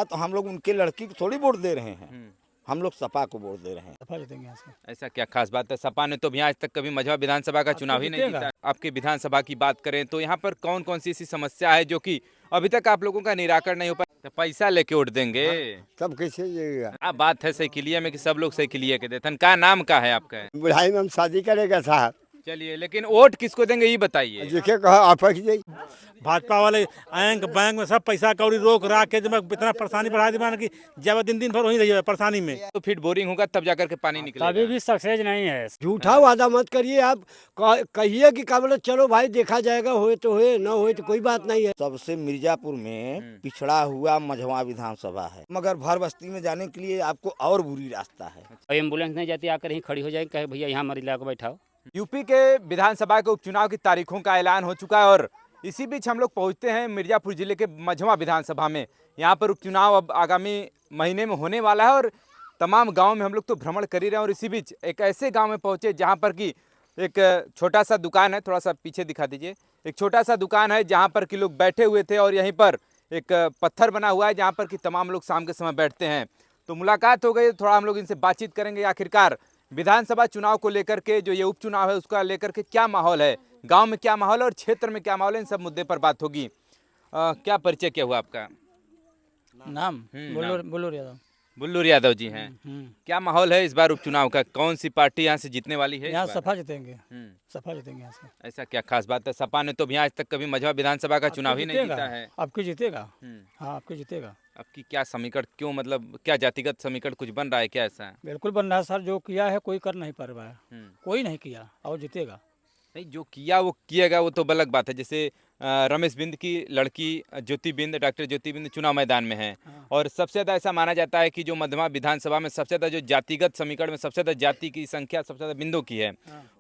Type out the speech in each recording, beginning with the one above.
तो हम लोग उनके लड़की को थोड़ी वोट दे रहे हैं, हम लोग सपा को वोट दे रहे हैं। सपा जीतेंगे यहाँ से। ऐसा क्या खास बात है? सपा ने तो यहाँ आज तक कभी मझवा विधानसभा का चुनाव ही नहीं जीता। आपकी विधानसभा की बात करें तो यहाँ पर कौन कौन सी ऐसी समस्या है जो कि अभी तक आप लोगों का निराकरण नहीं हो पाया? तो पैसा लेके वोट देंगे? सब कैसे जाएगा? आप बात है साइकिलिया में कि सब लोग साइकिलिया के देते हैं। का नाम का है आपका? बुढ़ाई में हम शादी करेगा साहब। चलिए, लेकिन वोट किसको देंगे ये बताइए। जिसे कहा आप जाइए। भाजपा वाले आएंगे बैंक में सब पैसा कौड़ी रोक राख के जब इतना परेशानी बढ़ा दी कि जब दिन भर वहीं रही परेशानी में। तो फिर बोरिंग होगा तब जाकर के पानी निकलेगा। अभी भी सक्सेस नहीं है। झूठा वादा मत करिए आप, कहिए कि का बोले चलो भाई देखा जाएगा, होए तो होए, न होए तो कोई बात नहीं है। सबसे मिर्जापुर में पिछड़ा हुआ मझवा विधानसभा है, मगर भर बस्ती में जाने के लिए आपको और बुरी रास्ता है। एम्बुलेंस नहीं जाती, आकर ही खड़ी हो जाएगी, कहे भैया यहाँ मरीज लाकर बैठाओ। यूपी के विधानसभा के उपचुनाव की तारीखों का ऐलान हो चुका है और इसी बीच हम लोग पहुंचते हैं मिर्जापुर जिले के मझवा विधानसभा में। यहाँ पर उपचुनाव अब आगामी महीने में होने वाला है और तमाम गांव में हम लोग तो भ्रमण कर ही रहे हैं। और इसी बीच एक ऐसे गांव में पहुंचे जहां पर कि एक छोटा सा दुकान है, थोड़ा सा पीछे दिखा दीजिए। एक छोटा सा दुकान है जहाँ पर कि लोग बैठे हुए थे और यहीं पर एक पत्थर बना हुआ है जहाँ पर कि तमाम लोग शाम के समय बैठते हैं। तो मुलाकात हो गई, थोड़ा हम लोग इनसे बातचीत करेंगे आखिरकार विधानसभा चुनाव को लेकर के, जो ये उपचुनाव है उसका लेकर के क्या माहौल है, गांव में क्या माहौल है और क्षेत्र में क्या माहौल है, इन सब मुद्दे पर बात होगी। क्या परिचय क्या हुआ आपका? नाम बुल्लू यादव। बुल्लू यादव जी हैं। क्या माहौल है इस बार उपचुनाव का? कौन सी पार्टी यहाँ से जीतने वाली है? यहाँ सपा जीतेंगे। सपा जीतेंगे यहाँ से। ऐसा क्या खास बात है? सपा ने तो यहाँ आज तक कभी मझवा विधानसभा का चुनाव ही नहीं जीता है। आपकी जीतेगा। हाँ, आपकी जीतेगा। आपकी क्या समीकरण, क्यों, मतलब क्या जातिगत समीकरण कुछ बन रहा है क्या? ऐसा बिल्कुल बन रहा है सर, जो किया है कोई कर नहीं पा रहा है, कोई नहीं किया और जीतेगा। नहीं, जो किया वो किएगा, वो तो अलग बात है। जैसे रमेश बिंद की लड़की ज्योति बिंद, डॉक्टर ज्योति बिंद चुनाव मैदान में है और सबसे ज़्यादा ऐसा माना जाता है कि जो मधवा विधानसभा में सबसे ज़्यादा जो जातिगत समीकरण में सबसे ज़्यादा जाति की संख्या सबसे ज़्यादा बिंदों की है,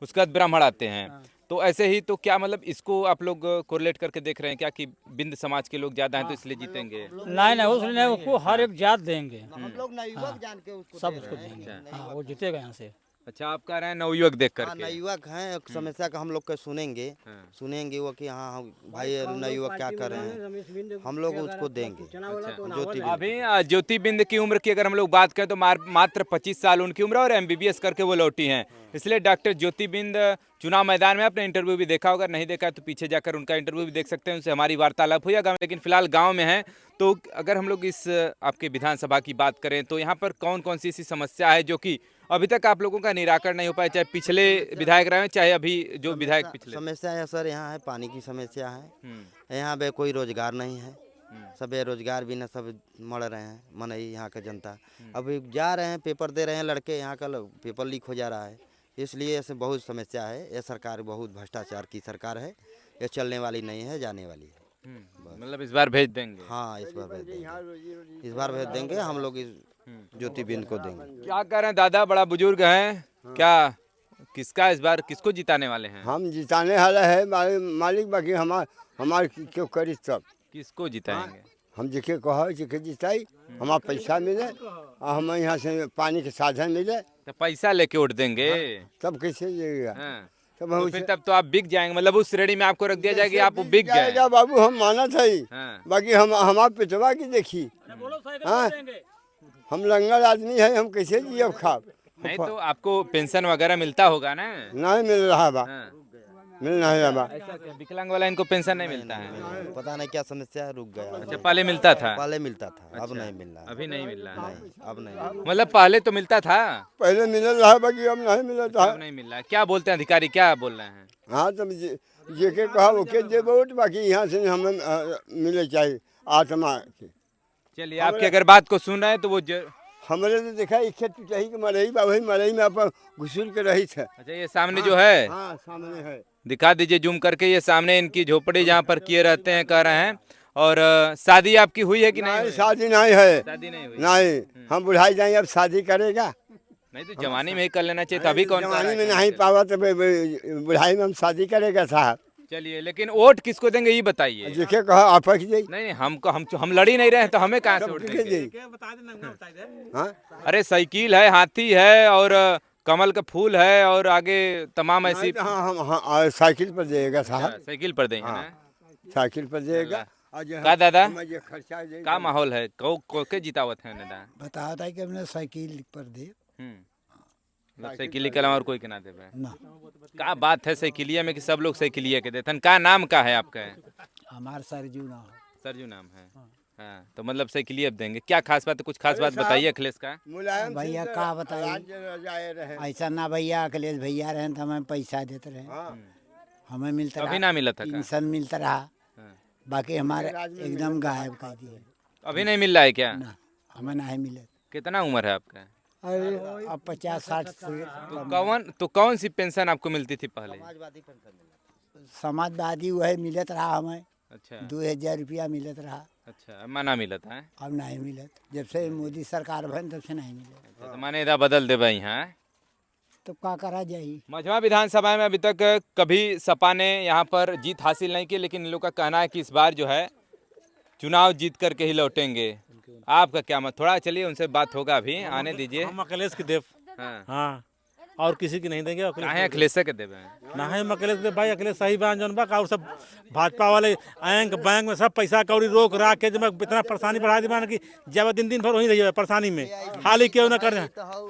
उसके बाद ब्राह्मण आते हैं। तो ऐसे ही तो क्या मतलब इसको आप लोग कोरिलेट करके देख रहे हैं क्या कि बिंद समाज के लोग ज़्यादा हैं तो इसलिए जीतेंगे? नहीं, उसको हर एक जात देंगे, हम लोग नवयुवक जान के उसको सब उसको देंगे। हाँ, वो जीतेगा यहाँ से। अच्छा, आप कह रहे हैं नवयुवक देख करके? नवयुवक हैं, एक समस्या का हम लोग को सुनेंगे वो कि हाँ हम भाई नवयुवक क्या कर रहे हैं, हम लोग उसको देंगे। ज्योति अभी ज्योति बिंद की उम्र की अगर हम लोग बात करें तो मात्र 25 साल उनकी उम्र और MBBS करके वो लौटी हैं। इसलिए डॉक्टर ज्योति बिंद चुनाव मैदान में अपने इंटरव्यू भी देखा होगा, नहीं देखा तो पीछे जाकर उनका इंटरव्यू भी देख सकते हैं, उनसे हमारी वार्तालाप हुई। लेकिन फिलहाल गांव में है तो अगर हम लोग इस आपके विधानसभा की बात करें तो यहाँ पर कौन कौन सी ऐसी समस्या है जो कि अभी तक आप लोगों का निराकरण नहीं हो पाया, चाहे पिछले विधायक रहे चाहे अभी जो विधायक पिछले? समस्या है सर, यहाँ है पानी की समस्या है, यहाँ पे कोई रोजगार नहीं है, सब बेरोजगार भी न सब मर रहे हैं मनई यहाँ का जनता। अभी जा रहे हैं पेपर दे रहे हैं लड़के, यहाँ का पेपर लीक हो जा रहा है, इसलिए ऐसे बहुत समस्या है। ये सरकार बहुत भ्रष्टाचार की सरकार है, ये चलने वाली नहीं है, जाने वाली है। मतलब इस बार भेज देंगे? हाँ, इस बार भेज देंगे, इस बार भेज देंगे, हम लोग इस ज्योति बिंद को देंगे। क्या कह रहे हैं दादा, बड़ा बुजुर्ग हैं क्या? किसका इस बार किसको जिताने वाले हैं? हम जिताने वाला है मालिक, बाकी हमारे क्यों करी सब। किसको जिताएंगे? हम जिके कहो जिके जिताई, हमारा पैसा मिले और हमें यहाँ से पानी के साधन मिले। तो पैसा लेके वोट देंगे? तब कैसे जाएगा? तब हम फिर तब तो आप बिक जाएंगे, मतलब उस श्रेणी में आपको रख दिया जाएगा कि आप बिक गए। बाबू हम माना था ही, बाकी हमारा पिटवा की देखी। हाँ, हम लंगड़ आदमी है, हम कैसे जिये खाब? नहीं तो आपको पेंशन वगैरह मिलता होगा ना? नहीं मिल रहा बा, मिल नहीं रहा बा। विकलांग वाला इनको पेंशन नहीं मिलता है? पता नहीं क्या समस्या है, रुक गया। अच्छा, पहले मिलता था? पहले मिलता था, अब नहीं मिल रहा। अभी नहीं मिल रहा? नहीं, अब नहीं। मतलब पहले तो मिलता था? पहले मिल रहा है, बाकी अब नहीं मिल रहा। अब नहीं मिल रहा। क्या बोलते हैं अधिकारी, क्या बोल रहे हैं? हाँ, तब जेके कहा ओके दे वोट, बाकी यहाँ से हमें मिले चाहिए आत्मा की। चलिए, आपकी अगर बात को सुन रहे हैं तो वो हमारे तो देखा एक खेत चाहिए कि मरई बा, वही मरई में अपन घुसूल के रही थे। अच्छा, ये सामने जो है, हाँ सामने है, दिखा दीजिए जूम करके, ये सामने इनकी झोपड़ी जहाँ पर किए रहते हैं, कह रहे हैं। और शादी आपकी हुई है कि नहीं? शादी नहीं है, शादी नहीं हुई? नहीं, हम बुढ़ाई जाए अब शादी करेगा। नहीं तो जवानी में ही कर लेना चाहिए, तभी कौन जवानी में नहीं पावा तो बुढ़ाई में हम शादी करेगा साहब। चलिए, लेकिन वोट किसको देंगे ये बताइए। देखे कहा आप नहीं, हम लड़ ही नहीं रहे हैं तो हमें कहाँ से वोट देंगे? अरे साइकिल है, हाथी है और कमल का फूल है और आगे तमाम ऐसी। हाँ, साइकिल पर जाएगा साहब, साइकिल पर देंगे ना? साइकिल पर जाएगा का दादा ये खर्चा जे- का माहौल है को के जितावत है नेता बताया था कि हमने साइकिल पर दे मतलब साइकिली के अलावा और कोई के ना देवे ना का बात है साइकिलिया में कि सब लोग साइकिलिया के देते हैं का नाम का है आपका हमार सरजू ना हो सरजू नाम है हाँ तो मतलब साइकिलिया अब देंगे क्या खास बात है कुछ खास बात बताइए अखिलेश का मुलायम भैया सिंह का बताइए राज्य रजाए रहे। ऐसा ना भैया अखिलेश भैया रहे तो हमें पैसा देते रहे हाँ, हमें मिलता अभी रहा ना मिला था का पेंशन मिलता रहा हाँ। बाकी हमारे एकदम गायब कर दिए अभी नहीं मिल रहा है क्या ना हमें नहीं मिले कितना उम्र है आपका अरे अब 50-60 से तो कौन सी पेंशन आपको मिलती थी पहले समाजवादी वही मिलत रहा हमें अच्छा 2000 रुपया मिलत रहा अच्छा माना मिला था अब नहीं मिलत जब से मोदी सरकार बन तब से नहीं मिले तो माने इधर बदल दे भाई यहाँ तो क्या करा जाए मझवा विधानसभा में अभी तक कभी सपा ने यहाँ पर जीत हासिल नहीं की लेकिन इन लोग का कहना है कि इस बार जो है चुनाव जीत करके ही लौटेंगे आपका क्या मत थोड़ा चलिए उनसे बात होगा अभी आने दीजिए हम अखिलेश की देव हाँ हाँ और किसी की नहीं देंगे काहे अखिलेश के देवे हैं ना है अखिलेश के देव भाई अखिलेश सही बात जौन बा और सब भाजपा वाले बैंक में सब पैसा कौड़ी रोक राख के जब इतना परेशानी बढ़ा दी कि जब दिन भर वहीं रही परेशानी में हाल ही क्यों ना कर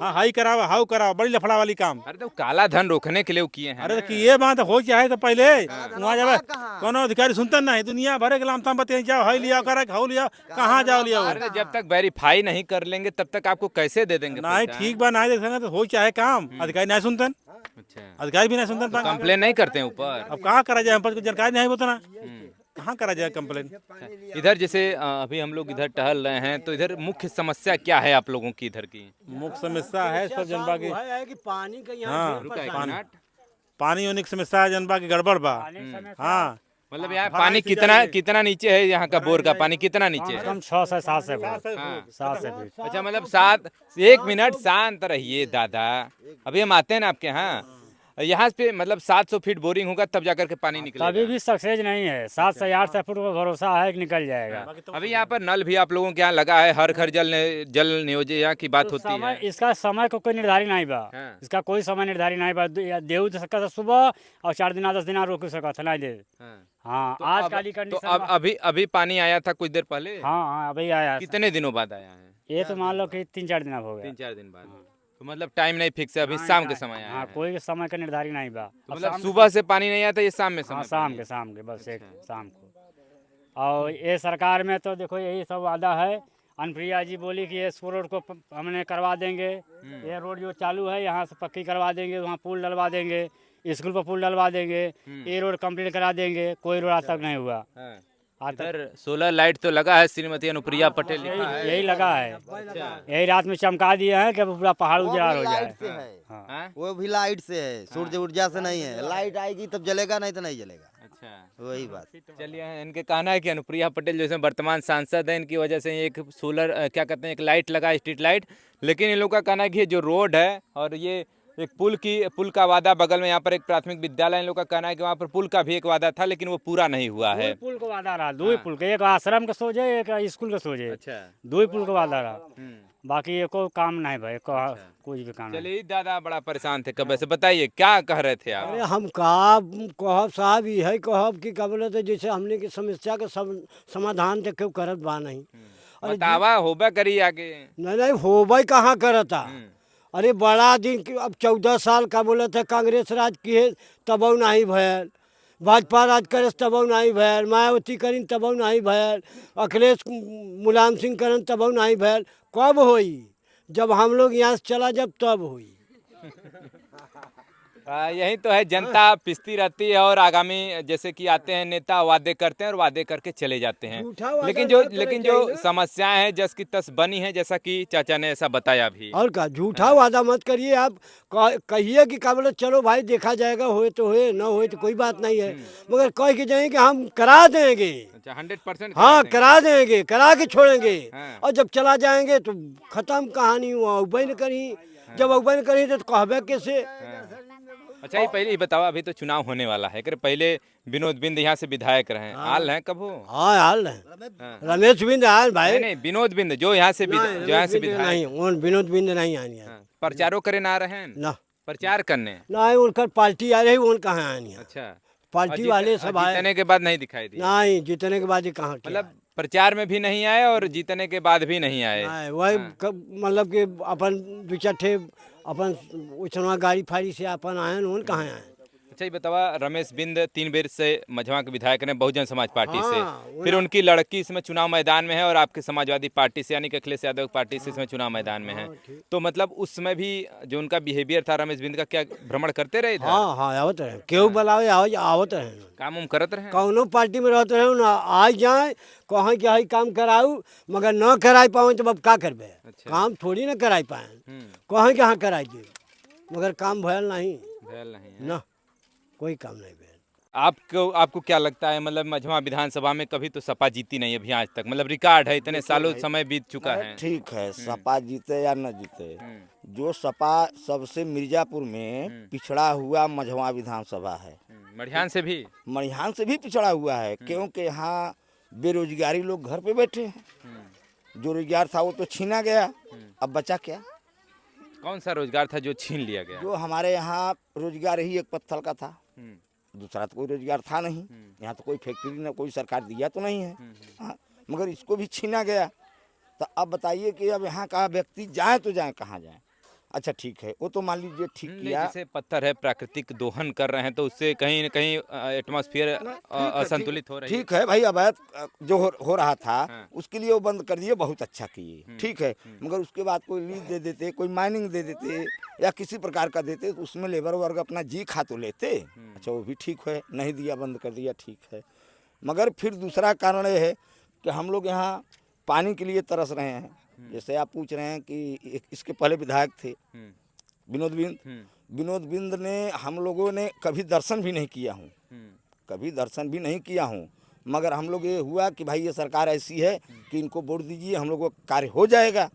हाँ हाई कराओ हाउ कराओ बड़ी लफड़ा वाली काम अरे तो काला धन रोकने के लिए वो किए हैं अरे कि ये बात हो चाहे तो पहले वहाँ जावे कोनो अधिकारी सुनता नहीं दुनिया भरे के लाम ताम बते जाओ हाई लिया करा हाउ लिया कहाँ जाओ लिया अरे जब तक वेरीफाई नहीं कर लेंगे तब तक आपको कैसे दे देंगे नहीं पैसा? ठीक बा नहीं देखेंगे तो हो चाहे काम अधिकारी नहीं सुनते अच्छा अधिकारी भी नहीं सुनते कंप्लेन नहीं करते हैं ऊपर अब कहाँ करा जाए हम पर जानकारी नहीं होता ना कहाँ करा जाए कंप्लेन इधर जैसे अभी हम लोग इधर टहल रहे हैं तो इधर मुख्य समस्या क्या है आप लोगों की इधर की मुख्य समस्या है सब जनता की है कि पानी का यहाँ हाँ रुका एक पानी मिनट। पानी होने की समस्या है जनता की गड़बड़ बा हाँ मतलब यहाँ पानी कितना नीचे है यहाँ का बोर का पानी कितना नीचे है कम 6 से 7 से हाँ। 7 से फीट अच्छा मतलब 1 मिनट शांत रहिए दादा अभी हम आते हैं ना आपके यहाँ यहाँ पे मतलब 700 फीट बोरिंग होगा तब जाकर के पानी निकलेगा कभी भी सक्सेस नहीं है 7 से 8 फुट का भरोसा है कि निकल जाएगा अभी यहाँ पर नल भी आप लोगों के यहाँ लगा है हर घर जल नियोजन की बात होती है समय इसका समय को कोई निर्धारित नहीं बा हाँ। इसका कोई समय निर्धारित नहीं बा देऊ तो सकता सुबह और 4 दिन 10 दिन रोक सकता नहीं दे हाँ। हाँ तो आज अब- काली तो कंडीशन अब अभी पानी आया था कुछ देर पहले हाँ हाँ अभी आया है। कितने दिनों बाद आया है ये तो मान लो कि 3-4 दिन अब हो गया 3-4 दिन बाद तो मतलब टाइम नहीं फिक्स है अभी शाम के समय आया हाँ है कोई समय का निर्धारित नहीं बा तो मतलब सुबह से पानी नहीं आता ये शाम में हाँ समय शाम के बस एक शाम को और ये सरकार में तो देखो यही सब वादा है अनुप्रिया जी बोली कि ये रोड को हमने करवा देंगे ये रोड जो चालू है यहाँ से पक्की करवा देंगे वहाँ पुल डलवा देंगे स्कूल पर पुल डलवा देंगे ये रोड कंप्लीट करा देंगे कोई रोड आज तक नहीं हुआ हाँ। आज तक इधर सोलर लाइट तो लगा है श्रीमती अनुप्रिया पटेल लिखा है यही लगा है यही रात में चमका दिए हैं कि पूरा पहाड़ उजाड़ हो जाए लाइट से है हाँ? वो भी लाइट से है सूरज ऊर्जा से नहीं है लाइट आएगी तब जलेगा नहीं तो नहीं जलेगा अच्छा वही बात चलिए इनके कहना है कि अनुप्रिया पटेल जैसे वर्तमान सांसद है इनकी वजह से एक सोलर क्या कहते हैं एक लाइट लगा स्ट्रीट लाइट लेकिन इन लोग का कहना है कि ये जो रोड है और ये एक पुल का वादा बगल में यहाँ पर एक प्राथमिक विद्यालय इन लोग का कहना है कि वहाँ पर पुल का भी एक वादा था लेकिन वो पूरा नहीं हुआ है पुल को वादा रहा 2 पुल के एक आश्रम के सोचे एक स्कूल के सोचे अच्छा 2 पुल को वादा रहा बाकी एको काम नहीं भाई कुछ भी काम नहीं। चलिए दादा बड़ा परेशान थे कब से बताइए क्या कह रहे थे आप अरे हम कहब साहब यही कहब कि क्या बोले तो जैसे हमने की समस्या के सब समाधान तो क्यों करत बा नहीं बतावा होबे करी आगे नहीं होबे कहाँ करता अरे बड़ा दिन अब 14 साल का बोले थे कांग्रेस राज किए तब नहीं भयल भाजपा राज करे तब नहीं भयल मायावती करीन तब नहीं भयल अखिलेश मुलायम सिंह करन तब नहीं भयल कब होई जब हम लोग यहाँ से चला जब तब हुई यही तो है जनता पिसती रहती है और आगामी जैसे कि आते हैं नेता वादे करते हैं और वादे करके चले जाते हैं लेकिन जो समस्याएं हैं जस की तस बनी है जैसा कि चाचा ने ऐसा बताया भी और का झूठा वादा मत करिए आप कहिए कि क्या बोले चलो भाई देखा जाएगा होए तो होए ना होए तो कोई बात नहीं है मगर कह के जाएंगे हम करा देंगे 100% हाँ करा देंगे करा के छोड़ेंगे हाँ। और जब चला जाएंगे तो खत्म कहानी हुआ उबई न करी जब उबई न करी तो कहबे कैसे अच्छा ये पहले ही बताओ अभी तो चुनाव होने वाला है पहले विनोद बिंद यहाँ से विधायक रहे आल हैं कब हो हाँ हाल है रमेश बिंद आयल भाई नहीं विनोद बिंद जो यहाँ से विधायक नहीं विनोद बिंद नहीं आनी है प्रचारों करे ना रहे हैं ना प्रचार करने ना उनका पार्टी आ रही उन कहाँ आनी है अच्छा पार्टी और वाले जीत- सब और आए। जीतने के बाद नहीं दिखाई दिए। नहीं, जीतने के बाद ये कहाँ किया मतलब प्रचार में भी नहीं आए और जीतने के बाद भी नहीं आए। है। वही मतलब कि अपन दू चार ठे अपन उछनवा गाड़ी फाड़ी से अपन आए उन कहाँ आए। अच्छा ये बतावा, रमेश बिंद 3 बेर से मझवा के विधायक ने बहुजन समाज पार्टी हाँ, से, फिर उनकी लड़की इसमें चुनाव मैदान में है और आपके समाजवादी पार्टी से यानी कि अखिलेश यादव की पार्टी से इसमें चुनाव मैदान में है। तो मतलब उस समय भी जो उनका बिहेवियर था रमेश बिंद का, क्या भ्रमण करते रहे इधर? हाँ हाँ, आवत रहे, केहू बुलावे आवत रहे, काम उम करत रहे? कौनो पार्टी में रहते रहे ना, आ जाए कहाँ के हई काम कराऊ, मगर न कराई पाओ तो अब का करबे। अच्छा। काम थोड़ी ना कराई पाए, हम्म, कहाँ के हाँ कराई दे, मगर काम भयल नहीं भेल नहीं है। ना, कोई काम नहीं भयल। आपको क्या लगता है, मतलब मझवा विधानसभा में कभी तो सपा जीती नहीं अभी आज तक, मतलब रिकॉर्ड है, इतने सालों समय बीत चुका है। ठीक है, सपा जीते या न जीते, जो सपा सबसे मिर्जापुर में पिछड़ा हुआ मझवा विधानसभा है। मढ़ियान से भी? मड़िहान से भी पिछड़ा हुआ है, क्योंकि यहाँ बेरोजगारी लोग घर पे बैठे हैं। जो रोजगार था वो तो छीना गया, अब बचा क्या? कौन सा रोजगार था जो छीन लिया गया? जो हमारे यहाँ रोजगार ही एक पत्थर का था, दूसरा तो कोई रोजगार था नहीं। यहाँ तो कोई फैक्ट्री ना कोई सरकार दिया तो नहीं है। हाँ, मगर इसको भी छीना गया। तो अब बताइए कि अब यहाँ का व्यक्ति जाए तो जाए कहाँ जाए? अच्छा ठीक है, वो तो मान लीजिए ठीक किया। जैसे पत्थर है, प्राकृतिक दोहन कर रहे हैं तो उससे कहीं न कहीं एटमॉस्फेयर असंतुलित हो रही है। ठीक है भाई, अवैध जो हो रहा था हाँ। उसके लिए वो बंद कर दिए, बहुत अच्छा किए, ठीक है। मगर उसके बाद कोई लीज दे देते, कोई माइनिंग दे देते या किसी प्रकार का देते तो उसमें लेबर वर्ग अपना जी खा तो लेते। अच्छा वो भी ठीक है, नहीं दिया, बंद कर दिया, ठीक है। मगर फिर दूसरा कारण ये है कि हम लोग यहाँ पानी के लिए तरस रहे हैं। जैसे आप पूछ रहे हैं कि इसके पहले विधायक थे विनोद बिंद। विनोद बिंद ने, हम लोगों ने कभी दर्शन भी नहीं किया हूँ, कभी दर्शन भी नहीं किया हूँ, मगर हम लोग ये हुआ कि भाई ये सरकार ऐसी है कि इनको वोट दीजिए, हम लोगों का कार्य हो जाएगा।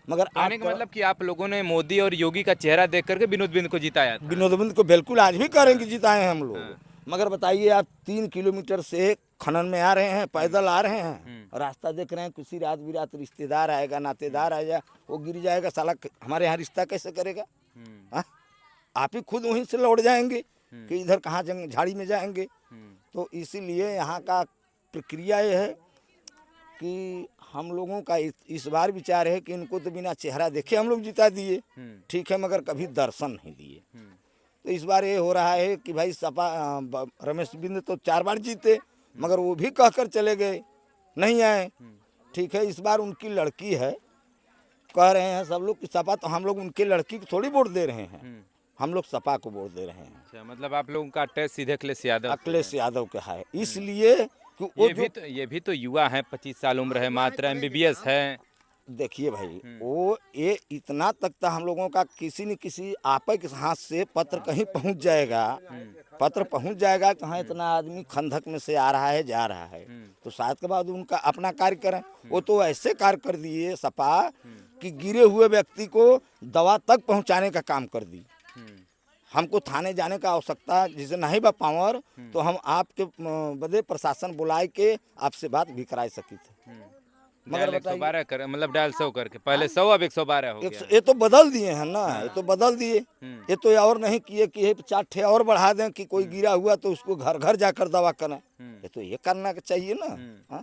मगर कहने का मतलब कि आप लोगों ने मोदी और योगी का चेहरा देख करके विनोद बिंद को जिताया था। विनोद बिंद को बिल्कुल आज भी करेंगे, जिताए हैं हम लोग। मगर बताइए आप 3 किलोमीटर से खनन में आ रहे हैं, पैदल आ रहे हैं, रास्ता देख रहे हैं, किसी रात बिरात रिश्तेदार आएगा, नातेदार आएगा, वो गिर जाएगा, साला हमारे यहाँ रिश्ता कैसे करेगा? हाँ? आप ही खुद वहीं से लौट जाएंगे कि इधर कहाँ झाड़ी में जाएंगे। तो इसीलिए यहाँ का प्रक्रिया ये है कि हम लोगों का इस बार विचार है कि इनको तो बिना चेहरा देखे हम लोग जिता दिए, ठीक है, मगर कभी दर्शन नहीं दिए। तो इस बार ये हो रहा है कि भाई सपा रमेश बिंद तो 4 बार जीते, मगर वो भी कहकर चले गए, नहीं आए, ठीक है। इस बार उनकी लड़की है, कह रहे हैं सब लोग कि सपा, तो हम लोग उनके लड़की को थोड़ी वोट दे रहे हैं, हम लोग सपा को वोट दे रहे हैं। अच्छा, मतलब आप लोगों का अटैच सीधे अखिलेश यादव से अखिलेश यादव का है, इसलिए कि वो ये भी तो युवा है, 25 साल उम्र है मात्र, MBBS है। देखिए भाई, वो ये इतना तक तो हम लोगों का किसी न किसी आपे के हाथ से पत्र कहीं पहुंच जाएगा, पत्र पहुंच जाएगा कि हाँ इतना आदमी खंडक में से आ रहा है, जा रहा है, तो शायद के बाद उनका अपना कार्य करें। वो तो ऐसे कार्य कर दिए सपा कि गिरे हुए व्यक्ति को दवा तक पहुंचाने का काम कर दी। हमको थाने जाने का आवश्यकता जिसे नहीं बा पावर, तो हम आपके बदे प्रशासन बुलाए के आपसे बात भी कराई सकी थे। मगर 112 कर, मतलब डायल 100 करके, पहले 100 अब 112 हो गया। ये तो बदल दिए हैं ना, ये तो बदल दिए, ये तो और नहीं किए कि ये 4 ठे और बढ़ा दें कि कोई गिरा हुआ तो उसको घर घर जाकर दवा करें। ये तो ये करना चाहिए ना, हाँ?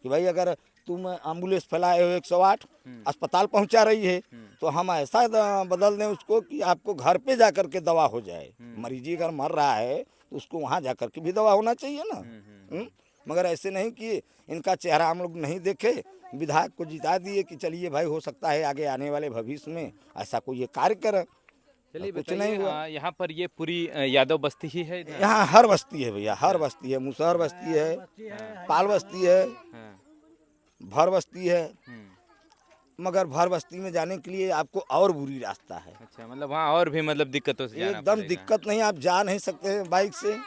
कि भाई अगर तुम एम्बुलेंस फैलाए हो 108 अस्पताल पहुंचा रही है, तो हम ऐसा बदल दें उसको कि आपको घर पे जाकर के दवा हो जाए। मरीजी अगर मर रहा है तो उसको वहाँ जाकर के भी दवा होना चाहिए ना। मगर ऐसे नहीं कि इनका चेहरा हम लोग नहीं देखे, विधायक को जिता दिए कि चलिए भाई हो सकता है आगे आने वाले भविष्य में ऐसा कोई ये कार्य करे। चलिए कुछ नहीं हुआ। यहाँ पर ये पूरी यादव बस्ती ही है इधर? यहाँ हर बस्ती है भैया, हर बस्ती है, मुसहर बस्ती है, पाल बस्ती है, भर बस्ती है, मगर भर बस्ती में जाने के लिए आपको और बुरी रास्ता है। अच्छा, मतलब वहाँ और भी मतलब दिक्कतों से जाना एकदम पड़ेगा। दिक्कत नहीं, आप जा नहीं सकते बाइक से,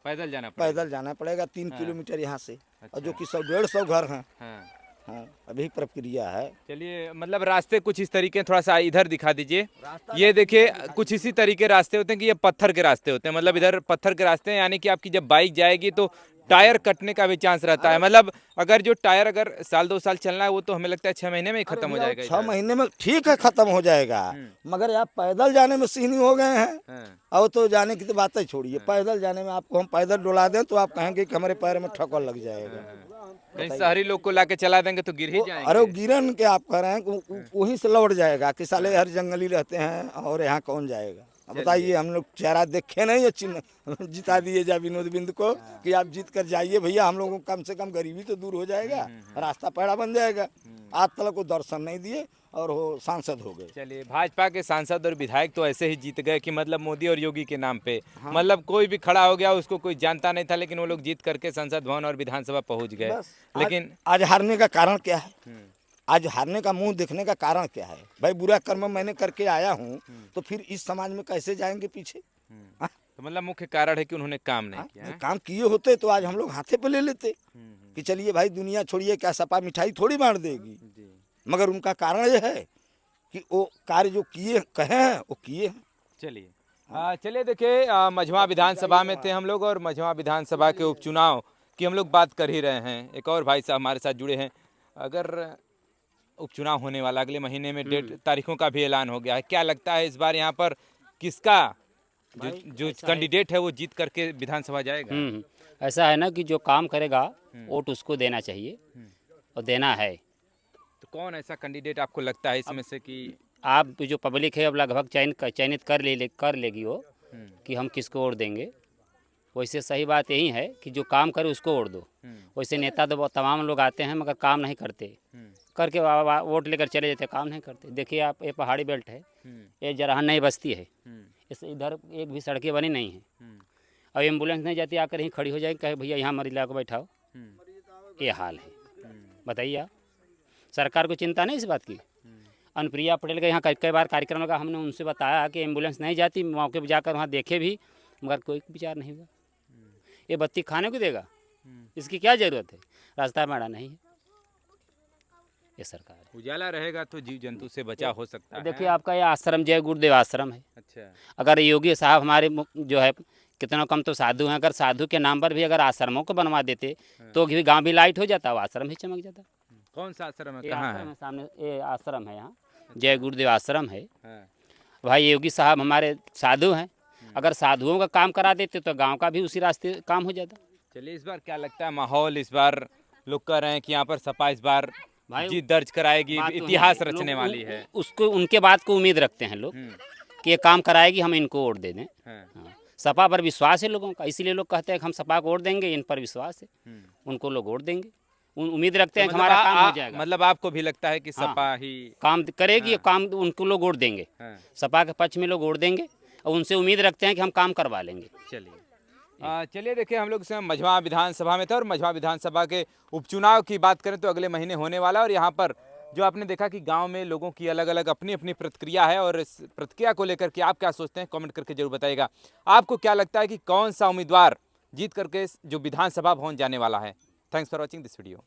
पैदल जाना पड़ेगा। पैदल जाना पड़ेगा 3 किलोमीटर यहाँ से, और जो कि 100-150 घर हैं। हाँ, अभी प्रक्रिया है। चलिए, मतलब रास्ते कुछ इस तरीके, थोड़ा सा इधर दिखा दीजिए। ये देखिए, कुछ इसी तरीके रास्ते होते हैं कि ये पत्थर के रास्ते होते हैं, मतलब इधर पत्थर के रास्ते हैं, यानी कि आपकी जब बाइक जाएगी तो टायर कटने का भी चांस रहता है। मतलब अगर जो टायर अगर साल 2 साल चलना है वो तो हमें लगता है 6 महीने में ही खत्म हो जाएगा। 6 महीने में ठीक है, खत्म हो जाएगा, मगर आप पैदल जाने में सीनी हो गए हैं। और तो जाने की तो बात ही छोड़िए, पैदल जाने में आपको हम पैदल डुला दें तो आप कहेंगे कि हमारे पैर में ठोकर लग जाएगा। कहीं शहरी लोग को लाके चला देंगे तो गिर ही जाएंगे। अरे वो गिरन के आप कह रहे हैं कि वहीं से लौट जाएगा कि साले हर जंगली रहते हैं और यहाँ कौन जाएगा। अब बताइए, हम लोग चेहरा देखे नहीं है, चिन्ह जिता दिए जा विनोद बिंद को कि आप जीत कर जाइए भैया, हम लोगों को कम से कम गरीबी तो दूर हो जाएगा, रास्ता पैड़ा बन जाएगा। आज तक को दर्शन नहीं दिए और वो सांसद हो गए। चलिए, भाजपा के सांसद और विधायक तो ऐसे ही जीत गए कि मतलब मोदी और योगी के नाम पे, मतलब कोई भी खड़ा हो गया उसको कोई जानता नहीं था, लेकिन वो लोग जीत करके संसद भवन और विधानसभा पहुंच गए। लेकिन आज हारने का कारण क्या है? आज हारने का मुंह देखने का कारण क्या है? भाई बुरा कर्म मैंने करके आया हूँ तो फिर इस समाज में कैसे जाएंगे पीछे? तो मतलब मुख्य कारण है कि उन्होंने काम नहीं किया है। काम किए होते तो आज हम लोग हाथे पे ले लेते कि चलिए भाई दुनिया छोड़िए, क्या सपा मिठाई थोड़ी बांट देगी। मगर उनका कारण यह है कि वो कार्य जो किए कहे हैं वो किए हैं। चलिए देखिए, मझवा विधानसभा में थे हम लोग और मझवा विधानसभा के उपचुनाव की हम लोग बात कर ही रहे हैं। एक और भाई साहब हमारे साथ जुड़े हैं। अगर उपचुनाव होने वाला अगले महीने में, डेट तारीखों का भी ऐलान हो गया है, क्या लगता है इस बार यहाँ पर किसका जो कैंडिडेट है वो जीत करके विधानसभा जाएगा? ऐसा है ना कि जो काम करेगा वोट उसको देना चाहिए और देना है। तो कौन ऐसा कैंडिडेट आपको लगता है इसमें से कि आप जो पब्लिक है अब लगभग चयनित कर लेगी वो कि हम किसको वोट देंगे। वैसे सही बात यही है कि जो काम करे उसको वोट दो। वैसे नेता तो तमाम लोग आते हैं मगर काम नहीं करते, करके वोट लेकर चले जाते, काम नहीं करते। देखिए आप, ये पहाड़ी बेल्ट है, ये जरहान नई बस्ती है, इस इधर एक भी सड़कें बनी नहीं है। अब एम्बुलेंस नहीं जाती, आकर यहीं खड़ी हो जाएगी, कहे भैया यहाँ मरीज लाकर बैठाओ। ये हाल है, बताइए आप। सरकार को चिंता नहीं इस बात की। अनुप्रिया पटेल का यहाँ कई बार कार्यक्रम लगा, हमने उनसे बताया कि एम्बुलेंस नहीं जाती, मौके पर जाकर वहाँ देखे भी, मगर कोई विचार नहीं हुआ। ये बत्ती खाने को देगा, इसकी क्या ज़रूरत है? रास्ता मैडा नहीं है। ये सरकार है। उजाला रहेगा तो जीव जंतु से बचाव हो सकता है। देखिए आपका ये आश्रम जय गुरुदेव आश्रम है। अच्छा, अगर योगी साहब हमारे जो है कितना कम तो साधु हैं, अगर साधु के नाम पर भी अगर आश्रमों को बनवा देते तो भी गांव भी लाइट हो जाता, वो आश्रम ही चमक जाता। कौन सा आश्रम है, ये कहाँ आश्रम है? है सामने, ये आश्रम है, यहाँ जय गुरुदेव आश्रम है। भाई योगी साहब हमारे साधु हैं, अगर साधुओं का काम करा देते तो गांव का भी उसी रास्ते काम हो जाता। चलिए, इस बार क्या लगता है माहौल? इस बार लोग कह रहे हैं कि यहाँ पर सपा इस बार भाई जीत दर्ज कराएगी, बात तो इतिहास है। रचने लोग वाली है। उसको, उनके बात को उम्मीद रखते हैं लोग कि ये काम कराएगी, हम इनको वोट दे दें। हाँ। सपा पर विश्वास है लोगों का, इसीलिए लोग कहते हैं कि हम सपा को वोट देंगे, इन पर विश्वास है, उनको लोग वोट देंगे, उम्मीद रखते हैं कि हमारा काम हो जाएगा। मतलब आपको भी लगता है कि सपा ही काम करेगी, काम उनको लोग वोट देंगे, सपा के पक्ष में लोग वोट देंगे और उनसे उम्मीद रखते हैं कि हम काम करवा लेंगे। चलिए देखिए, हम लोग मझवा विधानसभा में थे और मझवा विधानसभा के उपचुनाव की बात करें तो अगले महीने होने वाला है। और यहाँ पर जो आपने देखा कि गांव में लोगों की अलग अलग अपनी अपनी प्रतिक्रिया है, और इस प्रतिक्रिया को लेकर के आप क्या सोचते हैं कमेंट करके जरूर बताइएगा। आपको क्या लगता है कि कौन सा उम्मीदवार जीत करके जो विधानसभा भवन जाने वाला है? Thanks for watching this video.